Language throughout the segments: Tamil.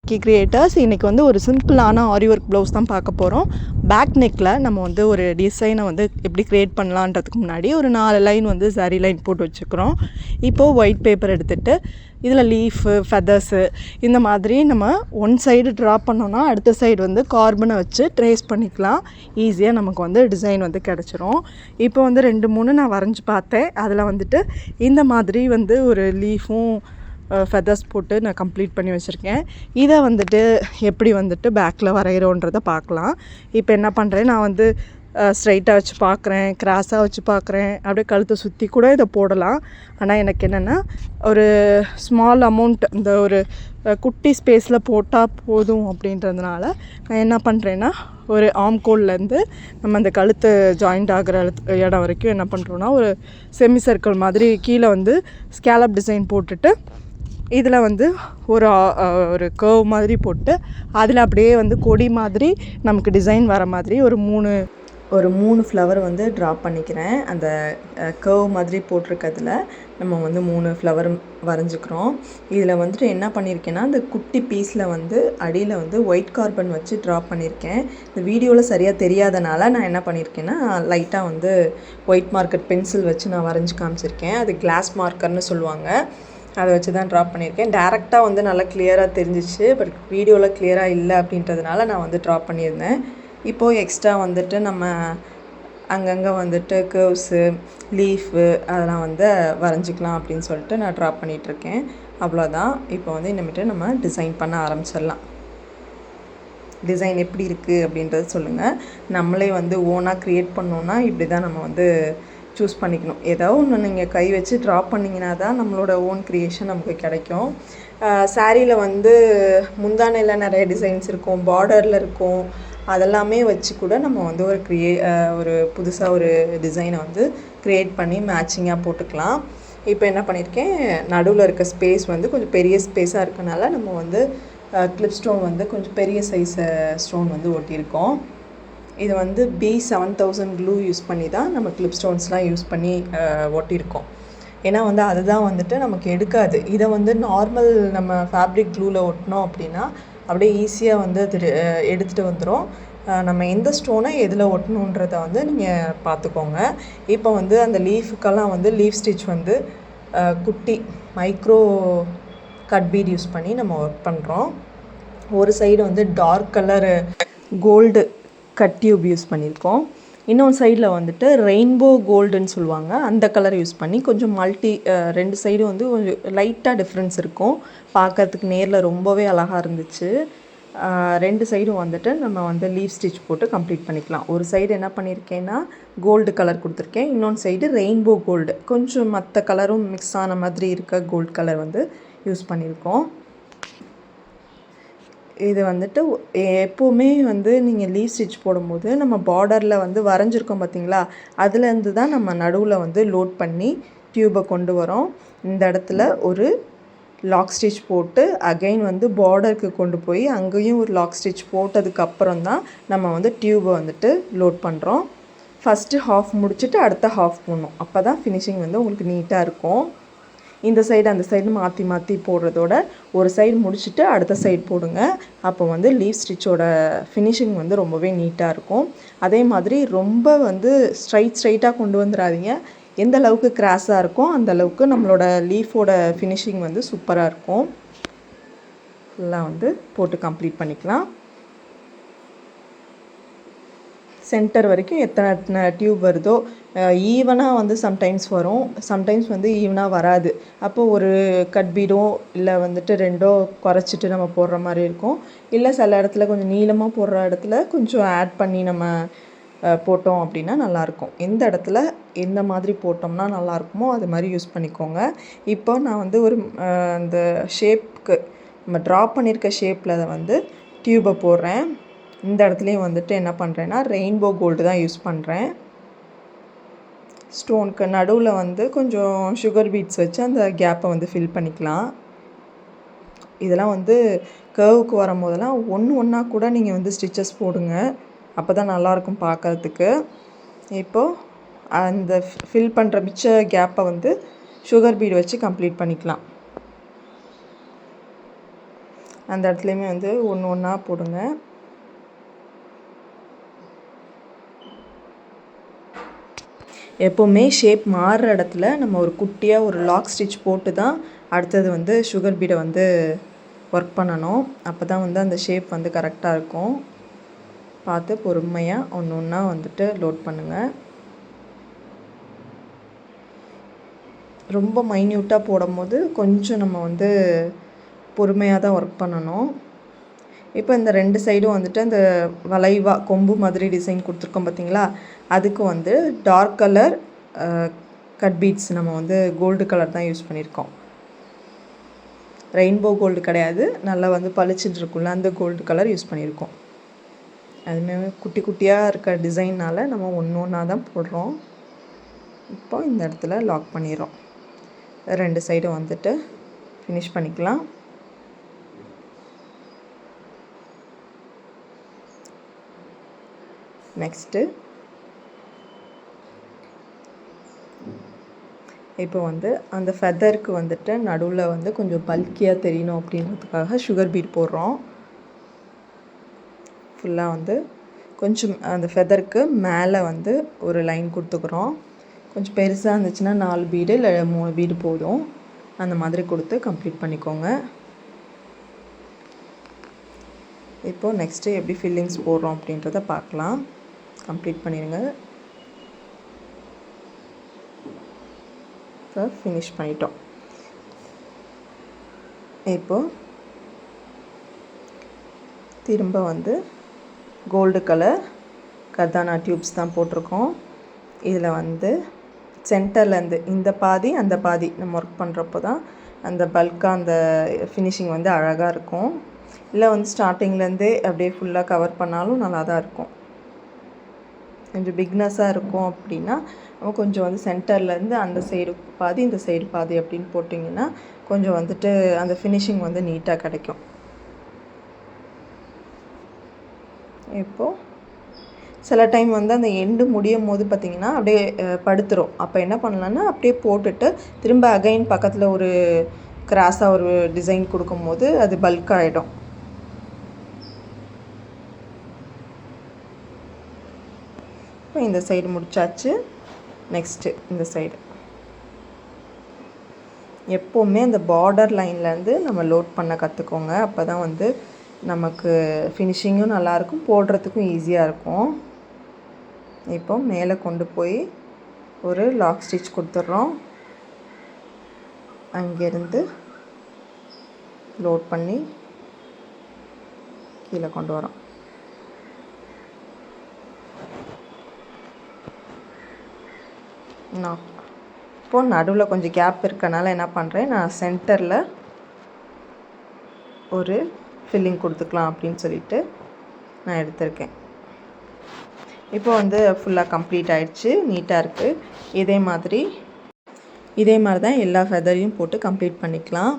Lucky creators. இன்றைக்கி வந்து ஒரு சிம்பிளான ஆரி ஒர்க் ப்ளவுஸ் தான் பார்க்க போகிறோம். பேக் நெக்கில் நம்ம வந்து ஒரு டிசைனை வந்து எப்படி க்ரியேட் பண்ணலான்றதுக்கு முன்னாடி ஒரு 4 லைன் வந்து சரி லைன் போட்டு வச்சுக்கிறோம். இப்போது ஒயிட் பேப்பர் எடுத்துகிட்டு இதில் லீஃபு ஃபெதர்ஸு இந்த மாதிரி நம்ம ஒன் சைடு ட்ரா பண்ணோன்னா அடுத்த சைடு வந்து கார்பனை வச்சு ட்ரேஸ் பண்ணிக்கலாம். ஈஸியாக நமக்கு வந்து டிசைன் வந்து கிடச்சிரும். இப்போ வந்து 2-3 நான் வரைஞ்சி பார்த்தேன். அதில் வந்துட்டு இந்த மாதிரி வந்து ஒரு லீஃபும் ஃபெதர்ஸ் போட்டு நான் கம்ப்ளீட் பண்ணி வச்சுருக்கேன். இதை வந்துட்டு எப்படி வந்துட்டு பேக்கில் வரைகிறோன்றதை பார்க்கலாம். இப்போ என்ன பண்ணுறேன், நான் வந்து ஸ்ட்ரைட்டாக வச்சு பார்க்குறேன், கிராஸாக வச்சு பார்க்குறேன், அப்படியே கழுத்தை சுற்றி கூட இதை போடலாம். ஆனால் எனக்கு என்னென்னா ஒரு ஸ்மால் அமௌண்ட் இந்த ஒரு குட்டி ஸ்பேஸில் போட்டால் போதும் அப்படின்றதுனால நான் என்ன பண்ணுறேன்னா ஒரு ஆம்கோல்லேருந்து நம்ம அந்த கழுத்து ஜாயிண்ட் ஆகிற இடம் வரைக்கும் என்ன பண்ணுறோன்னா ஒரு செமி சர்க்கிள் மாதிரி கீழே வந்து ஸ்கேலப் டிசைன் போட்டுட்டு இதில் வந்து ஒரு கர்வ் மாதிரி போட்டு அதில் அப்படியே வந்து கொடி மாதிரி நமக்கு டிசைன் வர மாதிரி ஒரு மூணு ஃப்ளவர் வந்து ட்ரா பண்ணிக்கிறேன். அந்த கர்வ் மாதிரி போட்டிருக்கிறதுல நம்ம வந்து 3 ஃப்ளவர் வரைஞ்சிக்கிறோம். இதில் வந்துட்டு என்ன பண்ணியிருக்கேன்னா இந்த குட்டி பீஸில் வந்து அடியில் வந்து ஒயிட் கார்பன் வச்சு ட்ரா பண்ணியிருக்கேன். இந்த வீடியோவில் சரியாக தெரியாதனால நான் என்ன பண்ணியிருக்கேன்னா லைட்டாக வந்து ஒயிட் மார்க்கர் பென்சில் வச்சு நான் வரைஞ்சி காமிச்சிருக்கேன். அது கிளாஸ் மார்க்கர்னு சொல்லுவாங்க. அதை வச்சு தான் ட்ரா பண்ணியிருக்கேன். டேரெக்டாக வந்து நல்லா கிளியராக தெரிஞ்சிச்சு. பட் வீடியோவில் கிளியராக இல்லை அப்படின்றதுனால நான் வந்து ட்ரா பண்ணியிருந்தேன். இப்போது எக்ஸ்ட்ரா வந்துட்டு நம்ம அங்கங்கே வந்துட்டு கர்வ்ஸு லீஃபு அதெல்லாம் வந்து வரைஞ்சிக்கலாம் அப்படின்னு சொல்லிட்டு நான் ட்ரா பண்ணிகிட்ருக்கேன். அவ்வளோதான். இப்போ வந்து இனிமேட்டு நம்ம டிசைன் பண்ண ஆரம்பிச்சிடலாம். டிசைன் எப்படி இருக்குது அப்படின்றத சொல்லுங்கள். நம்மளே வந்து ஓனாக க்ரியேட் பண்ணோன்னா இப்படி தான் நம்ம வந்து சூஸ் பண்ணிக்கணும். ஏதோ ஒன்று நீங்கள் கை வச்சு ட்ரா பண்ணிங்கன்னா தான் நம்மளோட ஓன் க்ரியேஷன் நமக்கு கிடைக்கும். சாரியில் வந்து முந்தானையில் நிறைய டிசைன்ஸ் இருக்கும், பார்டரில் இருக்கும். அதெல்லாமே வச்சு கூட நம்ம வந்து ஒரு புதுசாக ஒரு டிசைனை வந்து க்ரியேட் பண்ணி மேட்சிங்காக போட்டுக்கலாம். இப்போ என்ன பண்ணியிருக்கேன், நடுவில் இருக்க ஸ்பேஸ் வந்து கொஞ்சம் பெரிய ஸ்பேஸாக இருக்கனால நம்ம வந்து கிளிப் ஸ்டோன் வந்து கொஞ்சம் பெரிய சைஸ் ஸ்டோன் வந்து ஒட்டியிருக்கோம். இது வந்து B7000 க்ளூ யூஸ் பண்ணி தான் நம்ம கிளிப் ஸ்டோன்ஸ்லாம் யூஸ் பண்ணி ஒட்டியிருக்கோம். ஏன்னா வந்து அதுதான் வந்துட்டு நமக்கு எடுக்காது. இதை வந்து நார்மல் நம்ம ஃபேப்ரிக் க்ளூவில் ஒட்டினோம் அப்படின்னா அப்படியே ஈஸியாக வந்து அது எடுத்துகிட்டு வந்துடும். நம்ம எந்த ஸ்டோனை எதில் ஒட்டணுன்றதை வந்து நீங்கள் பார்த்துக்கோங்க. இப்போ வந்து அந்த லீஃபுக்கெல்லாம் வந்து லீஃப் ஸ்டிச் வந்து குட்டி மைக்ரோ கட் பீட் யூஸ் பண்ணி நம்ம ஒர்க் பண்ணுறோம். ஒரு சைடு வந்து dark colour gold cut tube use பண்ணியிருக்கோம். இன்னொரு சைடில் வந்துட்டு ரெயின்போ கோல்டுன்னு சொல்லுவாங்க, அந்த கலர் யூஸ் பண்ணி கொஞ்சம் ரெண்டு சைடு வந்து கொஞ்சம் லைட்டாக டிஃப்ரென்ஸ் இருக்கும். பார்க்கறதுக்கு நேரில் ரொம்பவே அழகாக இருந்துச்சு. ரெண்டு சைடும் வந்துட்டு நம்ம வந்து லீஃப் ஸ்டிச் போட்டு கம்ப்ளீட் பண்ணிக்கலாம். ஒரு சைடு என்ன பண்ணியிருக்கேன்னா கோல்டு கலர் கொடுத்துருக்கேன், இன்னொன்று சைடு ரெயின்போ கோல்டு கொஞ்சம் மற்ற கலரும் மிக்ஸ் ஆன மாதிரி இருக்க கோல்டு கலர் வந்து யூஸ் பண்ணியிருக்கோம். இது வந்துட்டு எப்போவுமே வந்து நீங்கள் லீஃப் ஸ்டிச் போடும்போது நம்ம பார்டரில் வந்து வரைஞ்சிருக்கோம் பார்த்தீங்களா, அதுலேருந்து தான் நம்ம நடுவில் வந்து லோட் பண்ணி டியூபை கொண்டு வரோம். இந்த இடத்துல ஒரு லாக் ஸ்டிச் போட்டு அகைன் வந்து பார்டருக்கு கொண்டு போய் அங்கேயும் ஒரு லாக் ஸ்டிச் போட்டதுக்கப்புறம் தான் நம்ம வந்து டியூபை வந்துட்டு லோட் பண்ணுறோம். ஃபஸ்ட்டு ஹாஃப் முடிச்சுட்டு அடுத்த ஹாஃப் போடணும். அப்போ தான் ஃபினிஷிங் வந்து உங்களுக்கு நீட்டாக இருக்கும். இந்த சைடு அந்த சைடு மாற்றி மாற்றி போடுறதோட ஒரு சைடு முடிச்சுட்டு அடுத்த சைடு போடுங்க. அப்போ வந்து லீஃப் ஸ்டிச்சோட ஃபினிஷிங் வந்து ரொம்பவே நீட்டாக இருக்கும். அதே மாதிரி ரொம்ப வந்து ஸ்ட்ரைட்டாக கொண்டு வந்துடாதீங்க. எந்த அளவுக்கு கிராஸாக இருக்கும் அந்த அளவுக்கு நம்மளோட லீஃபோட ஃபினிஷிங் வந்து சூப்பராக இருக்கும். ஃபுல்லாக வந்து போட்டு கம்ப்ளீட் பண்ணிக்கலாம். சென்டர் வரைக்கும் எத்தனை டியூப் வருதோ ஈவனாக வந்து சம்டைம்ஸ் வரும், சம்டைம்ஸ் வந்து ஈவனாக வராது. அப்போது ஒரு கட் பீடோ இல்லை வந்துட்டு 2 குறைச்சிட்டு நம்ம போடுற மாதிரி இருக்கும். இல்லை சில இடத்துல கொஞ்சம் நீளமாக போடுற இடத்துல கொஞ்சம் ஆட் பண்ணி நம்ம போட்டோம் அப்படின்னா நல்லாயிருக்கும். எந்த இடத்துல எந்த மாதிரி போட்டோம்னா நல்லாயிருக்குமோ அது மாதிரி யூஸ் பண்ணிக்கோங்க. இப்போ நான் வந்து அந்த ஷேப்புக்கு நம்ம ட்ரா பண்ணியிருக்க ஷேப்பில் அதை வந்து டியூபை போடுறேன். இந்த இடத்துலையும் வந்துட்டு என்ன பண்ணுறேன்னா ரெயின்போ கோல்டு தான் யூஸ் பண்ணுறேன். ஸ்டோனுக்கு நடுவில் வந்து கொஞ்சம் சுகர் பீட்ஸ் வச்சு அந்த கேப்பை வந்து ஃபில் பண்ணிக்கலாம். இதெல்லாம் வந்து கர்வுக்கு வரும்போதெல்லாம் ஒன்றா கூட நீங்கள் வந்து ஸ்டிச்சஸ் போடுங்க. அப்போ தான் நல்லாயிருக்கும் பார்க்கறதுக்கு. இப்போது அந்த ஃபில் பண்ணுற மிச்ச கேப்பை வந்து சுகர் பீட் வச்சு கம்ப்ளீட் பண்ணிக்கலாம். அந்த இடத்துலையுமே வந்து ஒன்று ஒன்றா போடுங்க. எப்போவுமே ஷேப் மாறுற இடத்துல நம்ம ஒரு குட்டியாக ஒரு லாக் ஸ்டிச் போட்டு தான் அடுத்தது வந்து சுகர் பீடை வந்து ஒர்க் பண்ணணும். அப்போ தான் வந்து அந்த ஷேப் வந்து கரெக்டாக இருக்கும். பார்த்து பொறுமையாக ஒன்று ஒன்றா வந்துட்டு லோட் பண்ணுங்கள். ரொம்ப மைன்யூட்டாக போடும்போது கொஞ்சம் நம்ம வந்து பொறுமையாக தான் ஒர்க் பண்ணணும். இப்போ இந்த 2 சைடும் வந்துட்டு அந்த வளைவாக கொம்பு மாதிரி டிசைன் கொடுத்துருக்கோம் பார்த்தீங்களா, அதுக்கு வந்து டார்க் கலர் கட் பீட்ஸ் நம்ம வந்து கோல்டு கலர் தான் யூஸ் பண்ணியிருக்கோம். ரெயின்போ கோல்டு கிடையாது, நல்லா வந்து பளிச்சுட்டு இருக்குல்ல அந்த கோல்டு கலர் யூஸ் பண்ணியிருக்கோம். அதுமாரி குட்டி குட்டியாக இருக்க டிசைனால் நம்ம ஒன்று ஒன்றா தான் போடுறோம். இப்போ இந்த இடத்துல லாக் பண்ணிடுறோம். 2 சைடும் வந்துட்டு ஃபினிஷ் பண்ணிக்கலாம். நெக்ஸ்ட்டு இப்போ வந்து அந்த ஃபெதருக்கு வந்துட்டு நடுவில் வந்து கொஞ்சம் பல்கியாக தெரியணும் அப்படின்றதுக்காக சுகர் பீட் போடுறோம். ஃபுல்லாக வந்து கொஞ்சம் அந்த ஃபெதருக்கு மேலே வந்து ஒரு லைன் கொடுத்துக்குறோம். கொஞ்சம் பெருசாக இருந்துச்சுன்னா 4 பீடு இல்லை 3 பீடு போதும். அந்த மாதிரி கொடுத்து கம்ப்ளீட் பண்ணிக்கோங்க. இப்போது நெக்ஸ்ட்டு எப்படி ஃபில்லிங்ஸ் போடுறோம் அப்படின்றத பார்க்கலாம். கம்ப்ளீட் பண்ணிடுங்க. இப்போ ஃபினிஷ் பண்ணிட்டோம். இப்போது திரும்ப வந்து கோல்டு கலர் கர்தானா டியூப்ஸ் தான் போட்டிருக்கோம். இதில் வந்து சென்டர்லேருந்து இந்த பாதி அந்த பாதி நம்ம ஒர்க் பண்ணுறப்போ தான் அந்த பல்காக அந்த ஃபினிஷிங் வந்து அழகாக இருக்கும். இல்லை வந்து ஸ்டார்டிங்லேருந்தே அப்படியே ஃபுல்லாக கவர் பண்ணாலும் நல்லா தான் இருக்கும். கொஞ்சம் பிக்னஸாக இருக்கும் அப்படின்னா நம்ம கொஞ்சம் வந்து சென்டர்லேருந்து அந்த சைடு பாதி இந்த சைடு பாதி அப்படின்னு போட்டிங்கன்னா கொஞ்சம் வந்துட்டு அந்த ஃபினிஷிங் வந்து நீட்டாக கிடைக்கும். இப்போது சில டைம் வந்து அந்த எண்டு முடியும் போது பார்த்திங்கன்னா அப்படியே படுத்துரும். அப்போ என்ன பண்ணலான்னா அப்படியே போட்டுட்டு திரும்ப அகைன் பக்கத்தில் ஒரு கிராஸாக ஒரு டிசைன் கொடுக்கும்போது அது பல்க் ஆகிடும். இப்போ இந்த சைடு முடிச்சாச்சு. நெக்ஸ்ட்டு இந்த சைடு எப்போவுமே அந்த பார்டர் லைன்லேருந்து நம்ம லோட் பண்ண கற்றுக்கோங்க. அப்போ தான் வந்து நமக்கு ஃபினிஷிங்கும் நல்லாயிருக்கும், போடுறதுக்கும் ஈஸியாக இருக்கும். இப்போ மேலே கொண்டு போய் ஒரு லாக் ஸ்டிச் கொடுத்துட்றோம். அங்கேருந்து லோட் பண்ணி கீழே கொண்டு வரோம். நான் இப்போது நடுவில் கொஞ்சம் கேப் இருக்கனால என்ன பண்ணுறேன், நான் சென்டரில் ஒரு ஃபில்லிங் கொடுத்துக்கலாம் அப்படின்னு சொல்லிட்டு நான் எடுத்திருக்கேன். இப்போ வந்து ஃபுல்லாக கம்ப்ளீட் ஆகிடுச்சு, நீட்டாக இருக்குது. இதே மாதிரி தான் எல்லா ஃபெதரையும் போட்டு கம்ப்ளீட் பண்ணிக்கலாம்.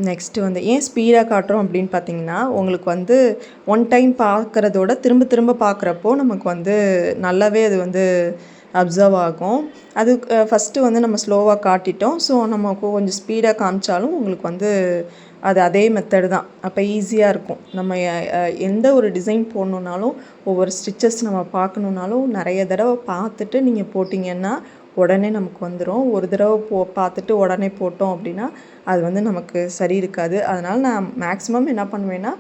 நெக்ஸ்ட்டு வந்து ஏன் ஸ்பீடாக காட்டுறோம் அப்படின்னு பார்த்தீங்கன்னா, உங்களுக்கு வந்து ஒன் டைம் பார்க்குறதோட திரும்ப திரும்ப பார்க்குறப்போ நமக்கு வந்து நல்லாவே அது வந்து அப்சர்வ் ஆகும். அது ஃபஸ்ட்டு வந்து நம்ம ஸ்லோவாக காட்டிட்டோம். ஸோ நம்ம கொஞ்சம் ஸ்பீடாக காமிச்சாலும் உங்களுக்கு வந்து அது அதே மெத்தடு தான். அப்போ ஈஸியாக இருக்கும். நம்ம எந்த ஒரு டிசைன் போடணுன்னாலும் ஒவ்வொரு ஸ்டிச்சஸ் நம்ம பார்க்கணுன்னாலும் நிறைய தடவை பார்த்துட்டு நீங்கள் போட்டிங்கன்னா உடனே நமக்கு வந்துடும். ஒரு தடவை பார்த்துட்டு உடனே போட்டோம் அப்படின்னா அது வந்து நமக்கு சரி இருக்காது. அதனால் நான் மேக்ஸிமம் என்ன பண்ணுவேன்னா,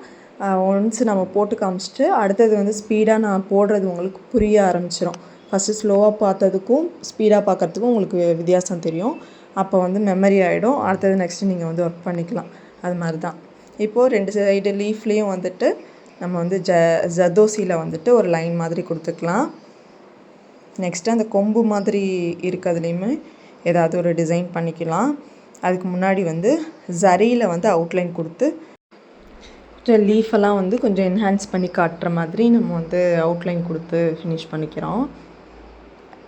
ஒன்ஸ் நம்ம போட்டு காமிச்சிட்டு அடுத்தது வந்து ஸ்பீடாக நான் போடுறது உங்களுக்கு புரிய ஆரம்பிச்சிடும். ஃபஸ்ட்டு ஸ்லோவாக பார்த்ததுக்கும் ஸ்பீடாக பார்க்குறதுக்கும் உங்களுக்கு வித்தியாசம் தெரியும். அப்போ வந்து மெமரி ஆகிடும். அடுத்தது நெக்ஸ்ட்டு நீங்கள் வந்து ஒர்க் பண்ணிக்கலாம். அது மாதிரி தான். இப்போது 2 சைடு லீஃப்லேயும் வந்துட்டு நம்ம வந்து ஜதோசியில் வந்துட்டு ஒரு லைன் மாதிரி கொடுத்துக்கலாம். நெக்ஸ்ட்டு அந்த கொம்பு மாதிரி இருக்கிறதுலையுமே ஏதாவது ஒரு டிசைன் பண்ணிக்கலாம். அதுக்கு முன்னாடி வந்து ஜரியில் வந்து அவுட்லைன் கொடுத்து லீஃபெல்லாம் வந்து கொஞ்சம் என்ஹான்ஸ் பண்ணி காட்டுற மாதிரி நம்ம வந்து அவுட்லைன் கொடுத்து ஃபினிஷ் பண்ணிக்கிறோம்.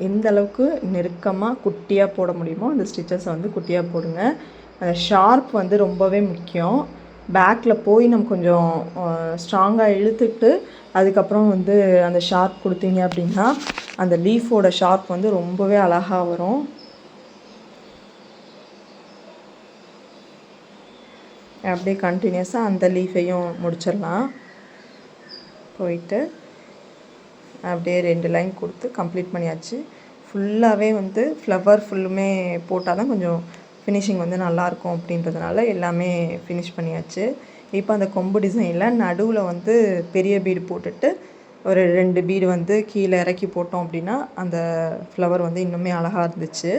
எந்த அளவுக்கு நெருக்கமாக குட்டியாக போட முடியுமோ அந்த ஸ்டிச்சஸை வந்து குட்டியாக போடுங்க. அந்த ஷார்ப் வந்து ரொம்பவே முக்கியம். பேக்கில் போய் நம்ம கொஞ்சம் ஸ்ட்ராங்காக இழுத்துட்டு அதுக்கப்புறம் வந்து அந்த ஷார்ப் கொடுத்தீங்க அப்படின்னா அந்த லீஃபோட ஷார்ப் வந்து ரொம்பவே அழகாக வரும். அப்படியே கண்டினியூஸாக அந்த லீஃபையும் முடிச்சிடலாம். போயிட்டு அப்படியே 2 லைன் கொடுத்து கம்ப்ளீட் பண்ணியாச்சு. ஃபுல்லாகவே வந்து ஃப்ளவர் ஃபுல்லுமே போட்டால் தான் கொஞ்சம் ஃபினிஷிங் வந்து நல்லாயிருக்கும் அப்படின்றதுனால எல்லாமே ஃபினிஷ் பண்ணியாச்சு. இப்போ அந்த கொம்பு டிசைனில் நடுவில் வந்து பெரிய பீடு போட்டுட்டு ஒரு 2 பீடு வந்து கீழே இறக்கி போட்டோம் அப்படின்னா அந்த ஃப்ளவர் வந்து இன்னுமே அழகாக இருந்துச்சு.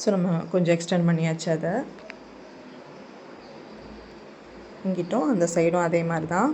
ஸோ நம்ம கொஞ்சம் எக்ஸ்டெண்ட் பண்ணியாச்சு. அதை இங்கிட்டும் அந்த சைடும் அதே மாதிரி தான்.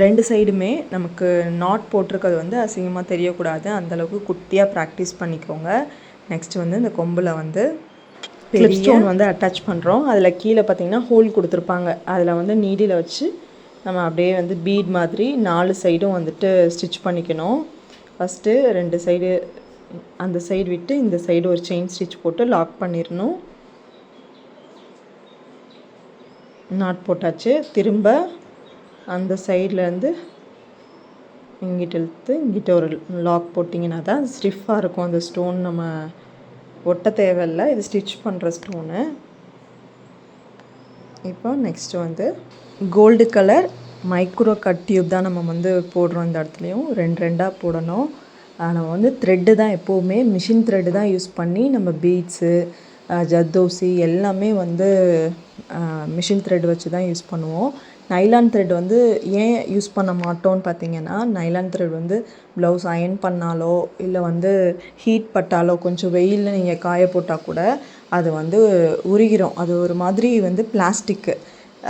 ரெண்டு சைடுமே நமக்கு நாட் போட்டிருக்கிறது வந்து அசிங்கமாக தெரியக்கூடாது, அந்தளவுக்கு குட்டியாக ப்ராக்டிஸ் பண்ணிக்கோங்க. நெக்ஸ்ட்டு வந்து இந்த கொம்பில் வந்து கிளிப் ஸ்டோன் வந்து அட்டாச் பண்ணுறோம். அதில் கீழே பார்த்திங்கன்னா ஹோல் கொடுத்துருப்பாங்க. அதில் வந்து நீடில் வச்சு நம்ம அப்படியே வந்து பீட் மாதிரி 4 சைடும் வந்துட்டு ஸ்டிச் பண்ணிக்கணும். ஃபஸ்ட்டு 2 சைடு அந்த சைடு விட்டு இந்த சைடு ஒரு செயின் ஸ்டிச் போட்டு லாக் பண்ணிடணும். நாட் போட்டாச்சு. திரும்ப அந்த சைட்லேருந்து இங்கிட்ட இழுத்து இங்கிட்ட ஒரு லாக் போட்டிங்கன்னா தான் ஸ்டிஃபாக இருக்கும் அந்த ஸ்டோன். நம்ம ஒட்ட தேவையில்லை, இது ஸ்டிச் பண்ணுற ஸ்டோனு. இப்போ நெக்ஸ்ட்டு வந்து gold colour micro cut tube தான் நம்ம வந்து போடுறோம். இந்த இடத்துலையும் 2 போடணும். நம்ம வந்து த்ரெட்டு தான் எப்போவுமே மிஷின் த்ரெட்டு தான் யூஸ் பண்ணி நம்ம பீட்ஸு ஜர்தோசி எல்லாமே வந்து மிஷின் த்ரெட் வச்சு தான் யூஸ் பண்ணுவோம். நைலான் த்ரெட் வந்து ஏன் யூஸ் பண்ண மாட்டோம்னு பார்த்தீங்கன்னா, நைலான் த்ரெட் வந்து ப்ளவுஸ் அயர்ன் பண்ணாலோ இல்லை வந்து ஹீட் பட்டாலோ கொஞ்சம் வெயிலில் நீங்கள் காய போட்டால் கூட அது வந்து உருகிரும். அது ஒரு மாதிரி வந்து பிளாஸ்டிக்கு.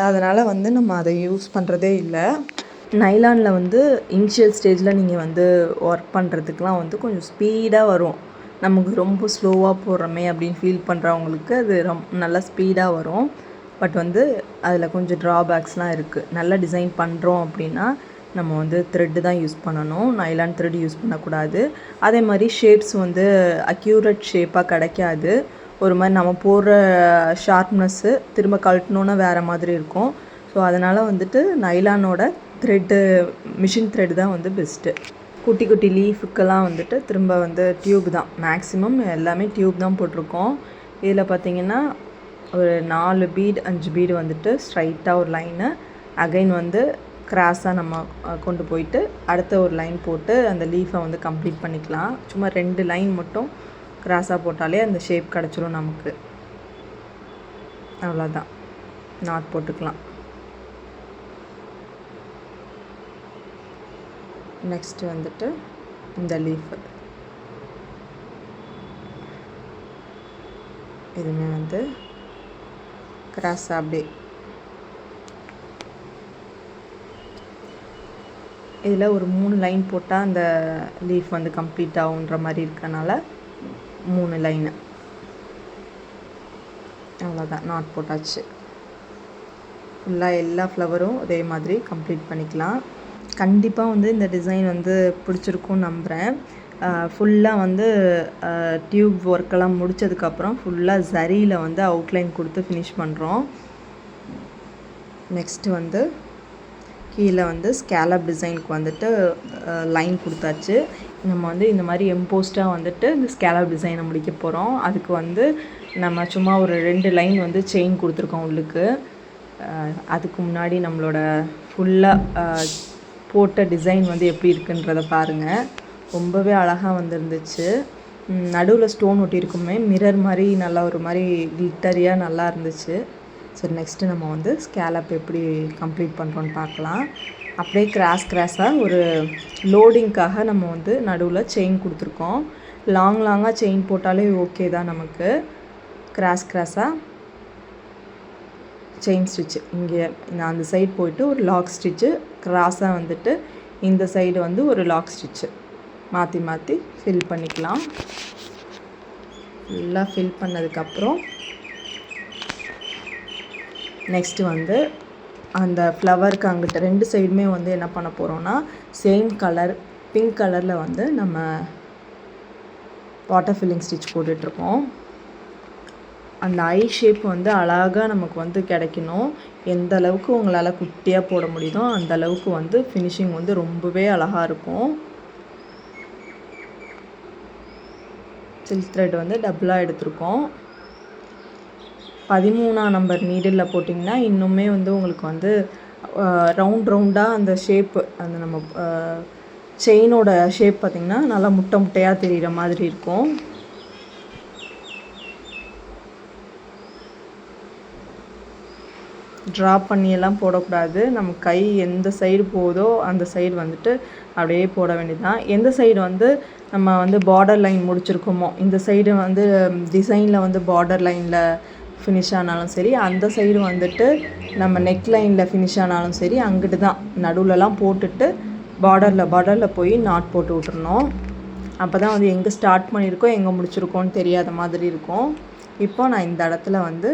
அதனால் வந்து நம்ம அதை யூஸ் பண்ணுறதே இல்லை. நைலானில் வந்து இனிஷியல் ஸ்டேஜில் நீங்கள் வந்து ஒர்க் பண்ணுறதுக்கெலாம் வந்து கொஞ்சம் ஸ்பீடாக வரும். நமக்கு ரொம்ப ஸ்லோவாக போடுறோமே அப்படின்னு ஃபீல் பண்ணுறவங்களுக்கு அது நல்லா ஸ்பீடாக வரும். பட் வந்து அதில் கொஞ்சம் ட்ராபேக்ஸ்லாம் இருக்குது. நல்ல டிசைன் பண்ணுறோம் அப்படின்னா நம்ம வந்து த்ரெட்டு தான் யூஸ் பண்ணணும், நைலான் த்ரெட் யூஸ் பண்ணக்கூடாது. அதே மாதிரி ஷேப்ஸ் வந்து அக்யூரேட் ஷேப்பாக கிடைக்காது. ஒரு மாதிரி நம்ம போடுற ஷார்ப்னஸ்ஸு திரும்ப கழட்டணுன்னா வேறு மாதிரி இருக்கும். ஸோ அதனால் வந்துட்டு நைலானோட த்ரெட்டு மிஷின் த்ரெட் தான் வந்து பெஸ்ட்டு. குட்டி குட்டி லீஃபுக்கெல்லாம் வந்துட்டு திரும்ப வந்து டியூப் தான் மேக்ஸிமம், எல்லாமே டியூப் தான் போட்டிருக்கோம். இதில் பார்த்திங்கன்னா ஒரு 4 பீட் 5 பீடு வந்துட்டு ஸ்ட்ரைட்டாக ஒரு லைனு அகைன் வந்து கிராஸாக நம்ம கொண்டு போயிட்டு அடுத்த ஒரு லைன் போட்டு அந்த லீஃபை வந்து கம்ப்ளீட் பண்ணிக்கலாம். சும்மா 2 லைன் மட்டும் கிராஸாக போட்டாலே அந்த ஷேப் கிடச்சிரும் நமக்கு. அவ்வளோதான், நாட் போட்டுக்கலாம். நெக்ஸ்ட்டு வந்துட்டு இந்த லீஃபு இதுவுமே வந்து கிராஸாக அப்படியே இதில் ஒரு 3 லைன் போட்டால் அந்த லீஃப் வந்து கம்ப்ளீட் ஆகுன்ற மாதிரி இருக்கனால 3 லைனு. அவ்வளோதான், நாட் போட்டாச்சு. ஃபுல்லாக எல்லா ஃப்ளவரும் அதே மாதிரி கம்ப்ளீட் பண்ணிக்கலாம். கண்டிப்பாக வந்து இந்த டிசைன் வந்து பிடிச்சிருக்கும்னு நம்புகிறேன். ஃபுல்லாக வந்து டியூப் ஒர்க்கெல்லாம் முடித்ததுக்கப்புறம் ஃபுல்லாக ஜரியில் வந்து அவுட்லைன் கொடுத்து ஃபினிஷ் பண்ணுறோம். நெக்ஸ்ட்டு வந்து கீழே வந்து ஸ்கேலப் டிசைனுக்கு வந்துட்டு லைன் கொடுத்தாச்சு. நம்ம வந்து இந்த மாதிரி எம்போஸ்டாக வந்துட்டு இந்த ஸ்கேலப் டிசைனை முடிக்க போகிறோம். அதுக்கு வந்து நம்ம சும்மா ஒரு 2 லைன் வந்து செயின் கொடுத்துருக்கோம் உள்ளுக்கு. அதுக்கு முன்னாடி நம்மளோட ஃபுல்லாக போட்ட டிசைன் வந்து எப்படி இருக்குன்றதை பாருங்கள். ரொம்பவே அழகாக வந்துருந்துச்சு. நடுவில் ஸ்டோன் ஒட்டியிருக்குமே மிரர் மாதிரி நல்லா ஒரு மாதிரி கிளிட்டரியாக நல்லா இருந்துச்சு. சரி, நெக்ஸ்ட்டு நம்ம வந்து ஸ்கேலப் எப்படி கம்ப்ளீட் பண்ணுறோன்னு பார்க்கலாம். அப்படியே கிராஸாக ஒரு லோடிங்க்காக நம்ம வந்து நடுவில் செயின் கொடுத்துருக்கோம். லாங்காக செயின் போட்டாலே ஓகே தான் நமக்கு. கிராஸாக செயின் ஸ்டிச்சு இங்கே நான் அந்த சைடு போயிட்டு ஒரு லாக் ஸ்டிச்சு, கிராஸாக வந்துட்டு இந்த சைடு வந்து ஒரு லாக் ஸ்டிச்சு மாற்றி ஃபில் பண்ணிக்கலாம். ஃபுல்லாக ஃபில் பண்ணதுக்கப்புறம் நெக்ஸ்ட்டு வந்து அந்த ஃப்ளவருக்கு அங்கிட்ட 2 சைடுமே வந்து என்ன பண்ண போகிறோன்னா சேம் கலர் பிங்க் கலரில் வந்து நம்ம வாட்டர் ஃபில்லிங் ஸ்டிச் போட்டுட்ருக்கோம். அந்த ஐ ஷேப் வந்து அழகாக நமக்கு வந்து கிடைக்கணும். எந்த அளவுக்கு உங்களால் குட்டியாக போட முடியுதோ அந்த அளவுக்கு வந்து ஃபினிஷிங் வந்து ரொம்பவே அழகாக இருக்கும். சில்க் த்ரெட் வந்து டபுளாக எடுத்திருக்கோம். 13ஆம் நம்பர் நீடிலில் போட்டிங்கன்னா இன்னுமே வந்து உங்களுக்கு வந்து ரவுண்டாக அந்த ஷேப்பு, அந்த நம்ம செயினோட ஷேப் பார்த்திங்கன்னா நல்லா முட்டை முட்டையாக தெரிகிற மாதிரி இருக்கும். ட்ரா பண்ணியெல்லாம் போடக்கூடாது. நம்ம கை எந்த சைடு போதோ அந்த சைடு வந்துட்டு அப்படியே போட வேண்டியதுதான். எந்த சைடு வந்து நம்ம வந்து பார்டர் லைன் முடிச்சிருக்கோமோ, இந்த சைடு வந்து டிசைனில் வந்து பார்டர் லைனில் ஃபினிஷ் ஆனாலும் சரி, அந்த சைடு வந்துட்டு நம்ம நெக் லைனில் ஃபினிஷ் ஆனாலும் சரி, அங்கிட்டு தான் நடுவில்லாம் போட்டுட்டு பார்டரில் போய் நாட் போட்டு விட்டுறணும். அப்போ தான் வந்து எங்கே ஸ்டார்ட் பண்ணியிருக்கோம் எங்கே முடிச்சிருக்கோன்னு தெரியாத மாதிரி இருக்கும். இப்போ நான் இந்த இடத்துல வந்து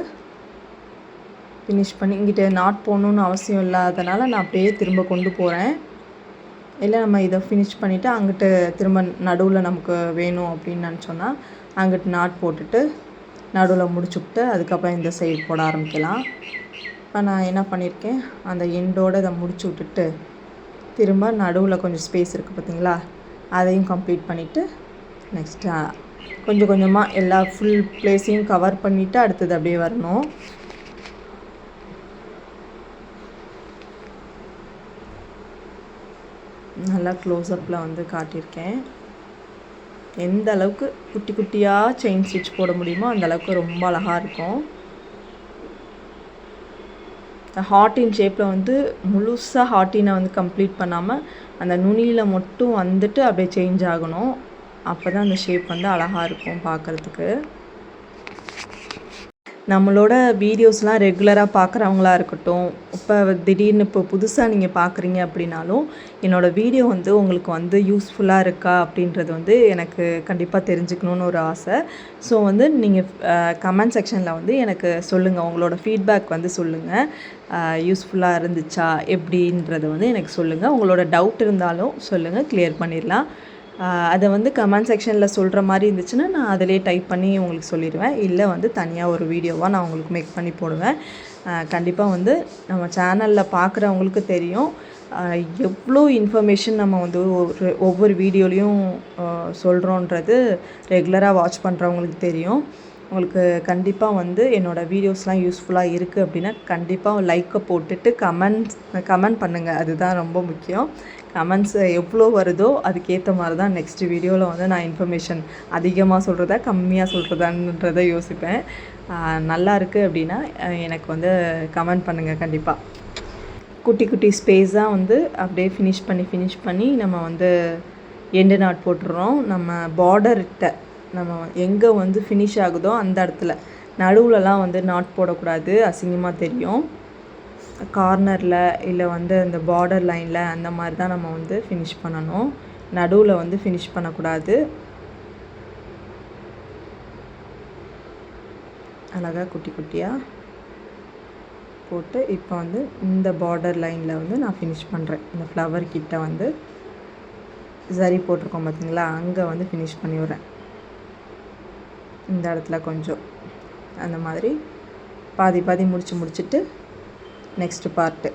ஃபினிஷ் பண்ணி இங்கிட்ட நாட் போடணுன்னு அவசியம் இல்லாதனால நான் அப்படியே திரும்ப கொண்டு போகிறேன். இல்லை நம்ம இதை ஃபினிஷ் பண்ணிவிட்டு அங்கிட்டு திரும்ப நடுவில் நமக்கு வேணும் அப்படின்னு நினச்சோன்னா அங்கிட்டு நாட் போட்டுட்டு நடுவில் முடிச்சுவிட்டு அதுக்கப்புறம் இந்த சைடு போட ஆரம்பிக்கலாம். இப்போ நான் என்ன பண்ணியிருக்கேன், அந்த எண்டோடு இதை முடிச்சு விட்டுட்டு திரும்ப நடுவில் கொஞ்சம் ஸ்பேஸ் இருக்குது பார்த்திங்களா, அதையும் கம்ப்ளீட் பண்ணிவிட்டு நெக்ஸ்ட்டு கொஞ்சம் கொஞ்சமாக எல்லா ஃபுல் ப்ளேஸையும் கவர் பண்ணிவிட்டு அடுத்தது அப்படியே வரணும். நல்லா க்ளோஸ்அப்பில் வந்து காட்டியிருக்கேன். எந்த அளவுக்கு குட்டி குட்டியாக செயின் ஸ்டிச் போட முடியுமோ அந்த அளவுக்கு ரொம்ப அழகாக இருக்கும். ஹார்ட்டின் ஷேப்பில் வந்து முழுசாக ஹார்ட்டினை வந்து கம்ப்ளீட் பண்ணாமல் அந்த நுனியில் மட்டும் வந்துட்டு அப்படியே சேஞ்ச் ஆகணும். அப்போ தான் அந்த ஷேப் வந்து அழகாக இருக்கும் பார்க்குறதுக்கு. நம்மளோட வீடியோஸ்லாம் ரெகுலராக பார்க்குறவங்களா இருக்கட்டும், இப்போ திடீர்னு இப்போ புதுசாக நீங்கள் பார்க்குறீங்க அப்படின்னாலும் என்னோடய வீடியோ வந்து உங்களுக்கு வந்து யூஸ்ஃபுல்லாக இருக்கா அப்படின்றது வந்து எனக்கு கண்டிப்பாக தெரிஞ்சுக்கணுன்னு ஒரு ஆசை. ஸோ வந்து நீங்கள் கமெண்ட் செக்ஷனில் வந்து எனக்கு சொல்லுங்கள், உங்களோட ஃபீட்பேக் வந்து சொல்லுங்கள். யூஸ்ஃபுல்லாக இருந்துச்சா எப்படின்றத வந்து எனக்கு சொல்லுங்கள். உங்களோட டவுட் இருந்தாலும் சொல்லுங்கள், கிளியர் பண்ணிடலாம். அதை வந்து கமெண்ட் செக்ஷனில் சொல்கிற மாதிரி இருந்துச்சுன்னா நான் அதிலே டைப் பண்ணி உங்களுக்கு சொல்லிடுவேன். இல்லை வந்து தனியாக ஒரு வீடியோவாக நான் உங்களுக்கு மேக் பண்ணி போடுவேன். கண்டிப்பாக வந்து நம்ம சேனலில் பார்க்குறவங்களுக்கு தெரியும் எவ்வளோ இன்ஃபர்மேஷன் நம்ம வந்து ஒவ்வொரு வீடியோலையும் சொல்கிறோன்றது ரெகுலராக வாட்ச் பண்ணுறவங்களுக்கு தெரியும். உங்களுக்கு கண்டிப்பாக வந்து என்னோடய வீடியோஸ்லாம் யூஸ்ஃபுல்லாக இருக்குது அப்படின்னா கண்டிப்பாக லைக்கை போட்டுட்டு கமெண்ட் பண்ணுங்கள். அதுதான் ரொம்ப முக்கியம். கமெண்ட்ஸ் எவ்வளோ வருதோ அதுக்கேற்ற மாதிரி தான் நெக்ஸ்ட்டு வீடியோவில் வந்து நான் இன்ஃபர்மேஷன் அதிகமாக சொல்கிறதா கம்மியாக சொல்கிறதான்றதை யோசிப்பேன். நல்லா இருக்குது அப்படின்னா எனக்கு வந்து கமெண்ட் பண்ணுங்கள் கண்டிப்பாக. குட்டி குட்டி ஸ்பேஸாக வந்து அப்படியே ஃபினிஷ் பண்ணி நம்ம வந்து எண்டு நாட் போட்டுடுறோம். நம்ம பார்டர்கிட்ட நம்ம எங்கே வந்து ஃபினிஷ் ஆகுதோ அந்த இடத்துல நடுவுலலாம் வந்து நாட் போடக்கூடாது, அசிங்கமாக தெரியும். கார்னரில் இல்லை வந்து அந்த பார்டர் லைனில் அந்த மாதிரி தான் நம்ம வந்து ஃபினிஷ் பண்ணணும். நடுவில் வந்து ஃபினிஷ் பண்ணக்கூடாது. அழகாக குட்டி குட்டியாக போட்டு இப்போ வந்து இந்த பார்டர் லைனில் வந்து நான் ஃபினிஷ் பண்ணுறேன். இந்த ஃப்ளவர் கிட்ட வந்து சரி போட்டிருக்கோம் பார்த்திங்களா, அங்கே வந்து ஃபினிஷ் பண்ணி விட்றேன். இந்த இடத்துல கொஞ்சம் அந்த மாதிரி பாதி முடிச்சுட்டு நெக்ஸ்ட்டு பார்ட்டு.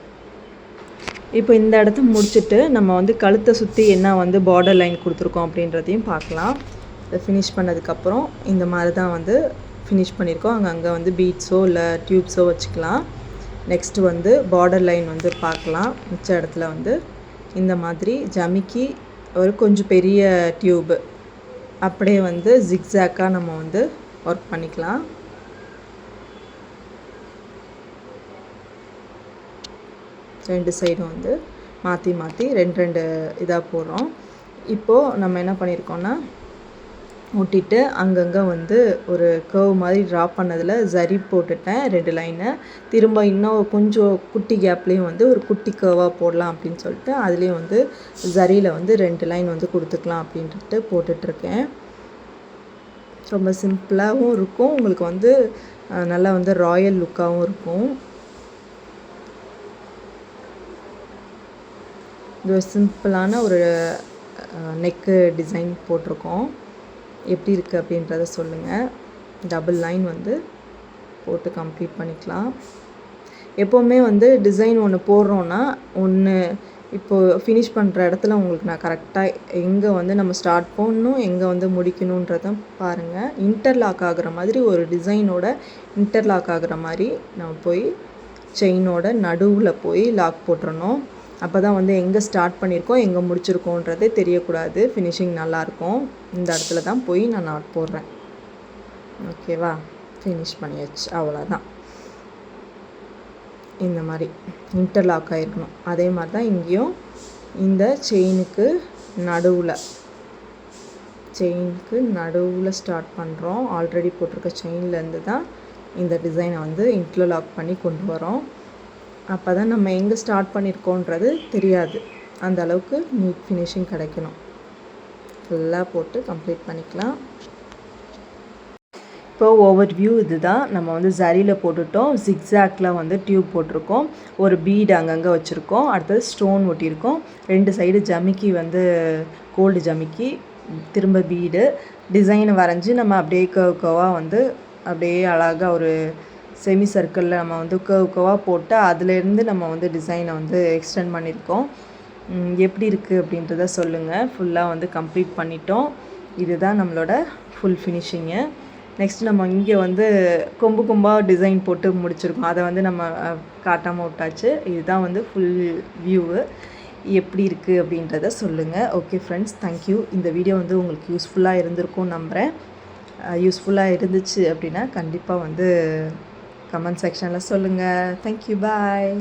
இப்போ இந்த இடத்த முடிச்சுட்டு நம்ம வந்து கழுத்தை சுற்றி என்ன வந்து பார்டர் லைன் கொடுத்துருக்கோம் அப்படின்றதையும் பார்க்கலாம். இதை ஃபினிஷ் பண்ணதுக்கப்புறம் இந்த மாதிரி தான் வந்து ஃபினிஷ் பண்ணியிருக்கோம். அங்கே வந்து பீட்ஸோ இல்லை டியூப்ஸோ வச்சுக்கலாம். நெக்ஸ்ட்டு வந்து பார்டர் லைன் வந்து பார்க்கலாம். மிச்ச இடத்துல வந்து இந்த மாதிரி ஜமிக்கி ஒரு கொஞ்சம் பெரிய டியூப்பு அப்படியே வந்து ஜிக்ஸாக்காக நம்ம வந்து ஒர்க் பண்ணிக்கலாம். ரெண்டு சைடும் வந்து மாற்றி ரெண்டு இதாக போடுறோம். இப்போது நம்ம என்ன பண்ணியிருக்கோன்னா ஒட்டிட்டு அங்கங்கே வந்து ஒரு கர்வ் மாதிரி ட்ரா பண்ணதில் ஜரி போட்டுட்டேன் 2 லைனு. திரும்ப இன்னும் கொஞ்சம் குட்டி கேப்லேயும் வந்து ஒரு குட்டி கர்வாக போடலாம் அப்படின்னு சொல்லிட்டு அதுலேயும் வந்து ஜரியில் வந்து 2 லைன் வந்து கொடுத்துக்கலாம் அப்படின்ட்டு போட்டுட்ருக்கேன். ரொம்ப சிம்பிளாகவும் இருக்கும், உங்களுக்கு வந்து நல்லா வந்து ராயல் லுக்காகவும் இருக்கும். இது ஒரு சிம்பிளான ஒரு நெக்கு டிசைன் போட்டிருக்கோம். எப்படி இருக்குது அப்படின்றத சொல்லுங்கள். டபுள் லைன் வந்து போட்டு கம்ப்ளீட் பண்ணிக்கலாம். எப்போவுமே வந்து டிசைன் ஒன்று போடுறோன்னா ஒன்று இப்போது ஃபினிஷ் பண்ணுற இடத்துல உங்களுக்கு நான் கரெக்டாக எங்கே வந்து நம்ம ஸ்டார்ட் பண்ணணும், எங்கே வந்து முடிக்கணுன்றதை பாருங்கள். இன்டர்லாக் ஆகிற மாதிரி ஒரு டிசைனோட இன்டர்லாக் ஆகிற மாதிரி நம்ம போய் செயினோட நடுவில் போய் லாக் போட்டுறணும். அப்போ தான் வந்து எங்கே ஸ்டார்ட் பண்ணியிருக்கோம், எங்கே முடிச்சிருக்கோன்றதே தெரியக்கூடாது. ஃபினிஷிங் நல்லாயிருக்கும். இந்த இடத்துல தான் போய் நான் நாட் போடுறேன். ஓகேவா? ஃபினிஷ் பண்ணியாச்சு. அவ்வளோதான். இந்த மாதிரி இன்டர்லாக் ஆகிருக்கணும். அதே மாதிரி தான் இங்கேயும் இந்த செயினுக்கு நடுவில் ஸ்டார்ட் பண்ணுறோம். ஆல்ரெடி போட்டிருக்க செயின்லேருந்து தான் இந்த டிசைனை வந்து இன்டர்லாக் பண்ணி கொண்டு வரோம். அப்போ தான் நம்ம எங்கே ஸ்டார்ட் பண்ணியிருக்கோன்றது தெரியாது. அந்த அளவுக்கு நீட் ஃபினிஷிங் கிடைக்கணும். ஃபுல்லாக போட்டு கம்ப்ளீட் பண்ணிக்கலாம். இப்போ ஓவர் வியூ இது தான். நம்ம வந்து ஜரியில் போட்டுட்டோம். ஜிக்ஸாக்ல வந்து டியூப் போட்டிருக்கோம். ஒரு பீடு அங்கங்கே வச்சுருக்கோம். அடுத்தது ஸ்டோன் ஒட்டியிருக்கோம். 2 சைடு ஜமிக்கி வந்து கோல்டு ஜமிக்கி, திரும்ப பீடு டிசைனை வரைஞ்சி நம்ம அப்படியே கர்வாக வந்து அப்படியே அழகாக ஒரு செமி சர்க்கிளில் நம்ம வந்து கர்வாக போட்டு அதுலேருந்து நம்ம வந்து டிசைனை வந்து எக்ஸ்டெண்ட் பண்ணியிருக்கோம். எப்படி இருக்குது அப்படின்றத சொல்லுங்கள். ஃபுல்லாக வந்து கம்ப்ளீட் பண்ணிட்டோம். இதுதான் நம்மளோட ஃபுல் ஃபினிஷிங்கு. நெக்ஸ்ட் நம்ம இங்கே வந்து கொம்பு கொம்பாக டிசைன் போட்டு முடிச்சிருக்கோம். அதை வந்து நம்ம காட்டாமல் விட்டாச்சு. இதுதான் வந்து ஃபுல் வியூவு. எப்படி இருக்குது அப்படின்றத சொல்லுங்கள். Okay friends, thank you. இந்த வீடியோ வந்து உங்களுக்கு யூஸ்ஃபுல்லாக இருந்திருக்கும்னு நம்புகிறேன். யூஸ்ஃபுல்லாக இருந்துச்சு அப்படின்னா கண்டிப்பாக வந்து கமெண்ட் செக்ஷனில் சொல்லுங்கள். தேங்க்யூ, பாய்.